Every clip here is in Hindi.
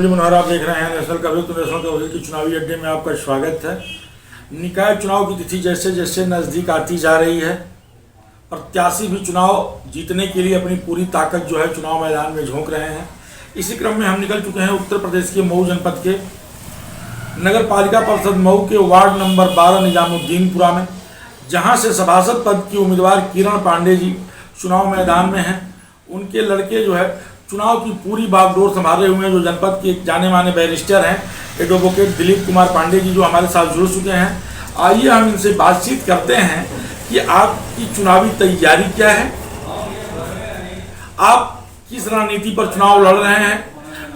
मुरली मनोहर, आप देख रहे हैं नेशनल कवरेज। तो नेशनल कवरेज के चुनावी अड्डे में आपका स्वागत है। निकाय चुनाव की तिथि जैसे जैसे नज़दीक आती जा रही है, प्रत्याशी भी चुनाव जीतने के लिए अपनी पूरी ताकत जो है चुनाव मैदान में झोंक रहे हैं। इसी क्रम में हम निकल चुके हैं उत्तर प्रदेश के मऊ जनपद के नगर पालिका परिषद मऊ के वार्ड नंबर 12 निजामुद्दीनपुरा में, जहां से सभासद पद की उम्मीदवार किरण पांडे जी चुनाव मैदान में हैं। उनके लड़के जो है चुनाव की पूरी बागडोर संभाले हुए हैं, जो जनपद के जाने माने बैरिस्टर हैं एडवोकेट दिलीप कुमार पांडे जी, जो हमारे साथ जुड़ चुके हैं। आइए हम इनसे बातचीत करते हैं कि आपकी चुनावी तैयारी क्या है, आप किस रणनीति पर चुनाव लड़ रहे हैं,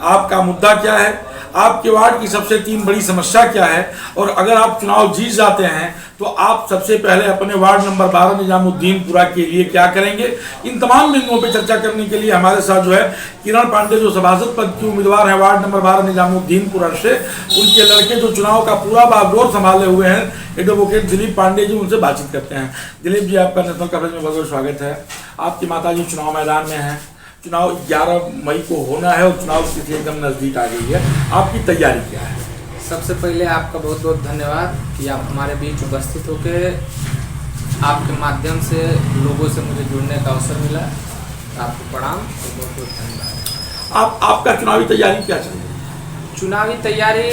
आपका मुद्दा क्या है, आपके वार्ड की सबसे 3 बड़ी समस्या क्या है, और अगर आप चुनाव जीत जाते हैं तो आप सबसे पहले अपने वार्ड नंबर 12 निजामुद्दीनपुरा के लिए क्या करेंगे। इन तमाम बिंदुओं पर चर्चा करने के लिए हमारे साथ जो है किरण पांडे, जो सभासद पद की उम्मीदवार है वार्ड नंबर 12 निजामुद्दीनपुरा से, उनके लड़के जो चुनाव का पूरा बागडोर संभाले हुए हैं एडवोकेट दिलीप पांडे जी, उनसे बातचीत करते हैं। दिलीप जी, आपका नेशनल कवरेज में बहुत बहुत स्वागत है। आपकी माता जी चुनाव मैदान में हैं, चुनाव 11 मई को होना है और चुनाव की तिथि एकदम नज़दीक आ गई है, आपकी तैयारी क्या है? सबसे पहले आपका बहुत बहुत धन्यवाद कि आप हमारे बीच उपस्थित होकर आपके माध्यम से लोगों से मुझे जुड़ने का अवसर मिला। आपको प्रणाम और बहुत बहुत धन्यवाद। आपका चुनावी तैयारी क्या चल रही है? चुनावी तैयारी,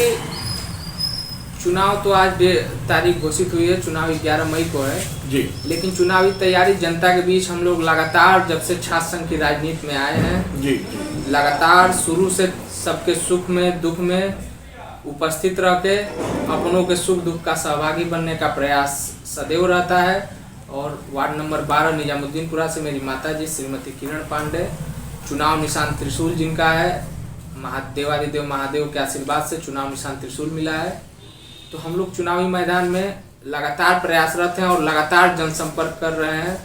चुनाव तो आज तारीख घोषित हुई है, चुनाव 11 मई को है जी, लेकिन चुनावी तैयारी जनता के बीच हम लोग लगातार जब से छात्र संघ की राजनीति में आए हैं जी, लगातार शुरू से सबके सुख में दुख में उपस्थित रह के अपनों के सुख दुख का सहभागी बनने का प्रयास सदैव रहता है। और वार्ड नंबर 12 निजामुद्दीनपुरा से मेरी माता जी श्रीमती किरण पांडे, चुनाव निशान त्रिशूल जिनका है, देवादिदेव महादेव के आशीर्वाद से चुनाव निशान त्रिशूल मिला है। तो हम लोग चुनावी मैदान में लगातार प्रयासरत हैं और लगातार जनसंपर्क कर रहे हैं।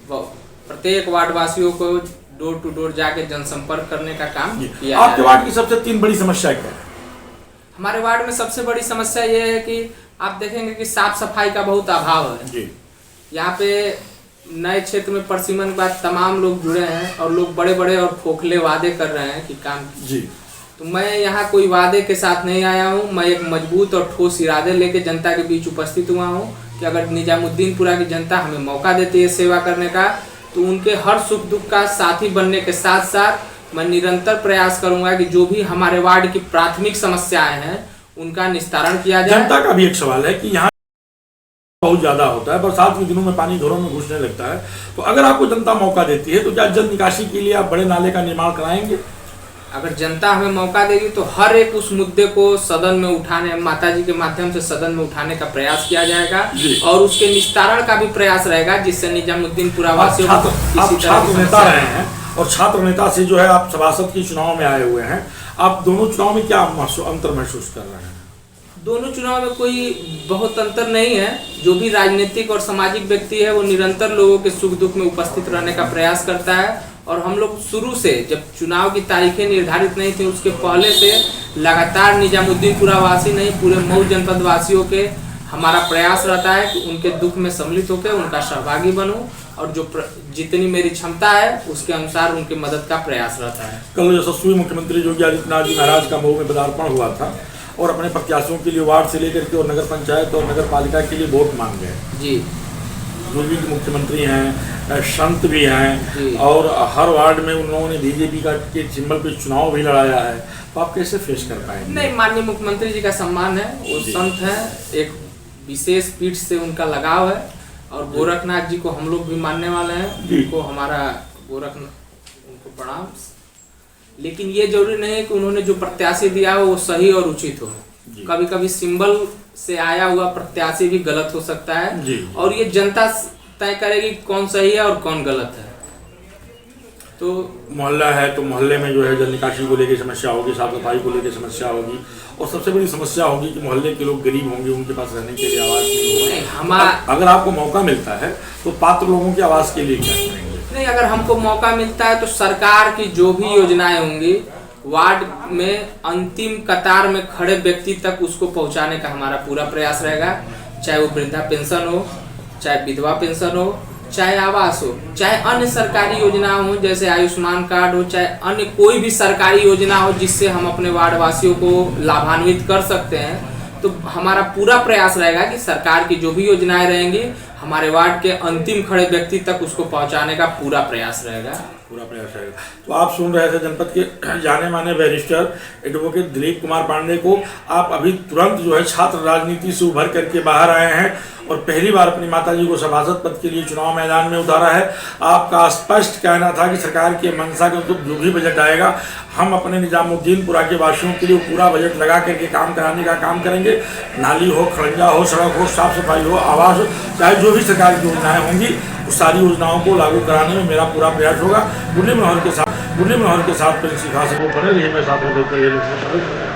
प्रत्येक वार्ड वासियों को डोर टू डोर जाके जनसंपर्क करने का काम किया। आपके वार्ड की सबसे 3 बड़ी समस्या क्या है? हमारे वार्ड में सबसे बड़ी समस्या ये है कि आप देखेंगे कि साफ सफाई का बहुत अभाव है। यहाँ पे नए क्षेत्र में परसिमन के बाद तमाम लोग जुड़े हैं और लोग बड़े बड़े और खोखले वादे कर रहे हैं कि काम जी। तो मैं यहाँ कोई वादे के साथ नहीं आया हूँ, मैं एक मजबूत और ठोस इरादे लेके जनता के बीच उपस्थित हुआ हूँ कि अगर निजामुद्दीनपुरा की जनता हमें मौका देती है सेवा करने का, तो उनके हर सुख दुख का साथी बनने के साथ साथ मैं निरंतर प्रयास करूंगा कि जो भी हमारे वार्ड की प्राथमिक समस्याएं हैं उनका निस्तारण किया जाए। जनता का भी एक सवाल है कि यहाँ बहुत ज्यादा होता है, बरसात के दिनों में पानी घरों में घुसने लगता है, तो अगर आपको जनता मौका देती है तो क्या जल निकासी के लिए आप बड़े नाले का निर्माण कराएंगे? अगर जनता हमें मौका देगी तो हर एक उस मुद्दे को सदन में उठाने, माताजी के माध्यम से सदन में उठाने का प्रयास किया जाएगा और उसके निस्तारण का भी प्रयास रहेगा, जिससे निजामुद्दीनपुरा वासियों को छात्र नेता रहे हैं और छात्र नेता से जो है आप सभासद के चुनाव में आए हुए हैं, आप दोनों चुनाव में क्या अंतर महसूस कर रहे हैं? दोनों चुनाव में कोई बहुत अंतर नहीं है। जो भी राजनीतिक और सामाजिक व्यक्ति है वो निरंतर लोगों के सुख दुख में उपस्थित रहने का प्रयास करता है। और हम लोग शुरू से, जब चुनाव की तारीखें निर्धारित नहीं थी उसके पहले से लगातार निजामुद्दीनपुरा वासी नहीं पूरे मऊ जनपद वासियों के हमारा प्रयास रहता है कि उनके दुख में सम्मिलित होकर उनका सहभागी बनूं और जो जितनी मेरी क्षमता है उसके अनुसार उनकी मदद का प्रयास रहता है। कल यशस्वी मुख्यमंत्री योगी आदित्यनाथ जी महाराज का मऊ में पदार्पण हुआ था और अपने प्रत्याशियों के लिए वार्ड से लेकर के और नगर पंचायत और नगर पालिका के लिए वोट मांग गए जी। योगी जी मुख्यमंत्री हैं, संत भी हैं और हर वार्ड में उन लोगों ने बीजेपी का के सिंबल पे चुनाव भी लड़ाया है, तो आप कैसे फेस कर पाएंगे? नहीं, माननीय मुख्यमंत्री जी का सम्मान है, वो संत हैं, एक विशेष पीठ से उनका लगाव है और गोरखनाथ जी को हम लोग भी मानने वाले हैं, उनको हमारा उनको प्रणाम। लेकिन ये जरूरी नहीं है कि उन्होंने जो प्रत्याशी दिया हो वो सही और उचित हो। कभी कभी सिंबल से आया हुआ प्रत्याशी भी गलत हो सकता है और ये जनता तय करेगी कौन सही है और कौन गलत है। तो मोहल्ला है तो मोहल्ले में जो है जल निकासी को लेकर समस्या होगी, साफ सफाई को लेकर समस्या होगी और सबसे बड़ी समस्या होगी कि मोहल्ले के लोग गरीब होंगे, उनके पास रहने के लिए आवास नहीं होगा। अगर आपको मौका मिलता है तो पात्र लोगों के आवास के लिए क्या करेंगे? नहीं, अगर हमको मौका मिलता है तो सरकार की जो भी योजनाएं होंगी वार्ड में अंतिम कतार में खड़े व्यक्ति तक उसको पहुंचाने का हमारा पूरा प्रयास रहेगा, चाहे वो वृद्धा पेंशन हो, चाहे विधवा पेंशन हो, चाहे आवास हो, चाहे अन्य सरकारी योजना हो, जैसे आयुष्मान कार्ड हो, चाहे अन्य कोई भी सरकारी योजना हो जिससे हम अपने वार्ड वासियों को लाभान्वित कर सकते हैं, तो हमारा पूरा प्रयास रहेगा कि सरकार की जो भी योजनाएं रहेंगी हमारे वार्ड के अंतिम खड़े व्यक्ति तक उसको पहुंचाने का पूरा प्रयास रहेगा। पूरा प्रयास रहेगा। तो आप सुन रहे थे जनपद के जाने माने बैरिस्टर एडवोकेट दिलीप कुमार पांडे को। आप अभी तुरंत जो है छात्र राजनीति से उभर करके बाहर आए हैं और पहली बार अपनी माताजी को सभासद पद के लिए चुनाव मैदान में उतारा है। आपका स्पष्ट कहना था कि सरकार की मंशा के जो भी बजट आएगा हम अपने निजामुद्दीनपुरा के वासियों के लिए पूरा बजट लगा करके काम कराने का काम करेंगे। नाली हो, खड़ंजा हो, सड़क हो, साफ सफाई हो, आवास हो, चाहे जो भी सरकार की योजनाएं होंगी उस सारी योजनाओं को लागू कराने में मेरा पूरा प्रयास होगा। मुरली मनोहर के साथ प्रिंस सिखा से वो बने रहिए। मैं साथ में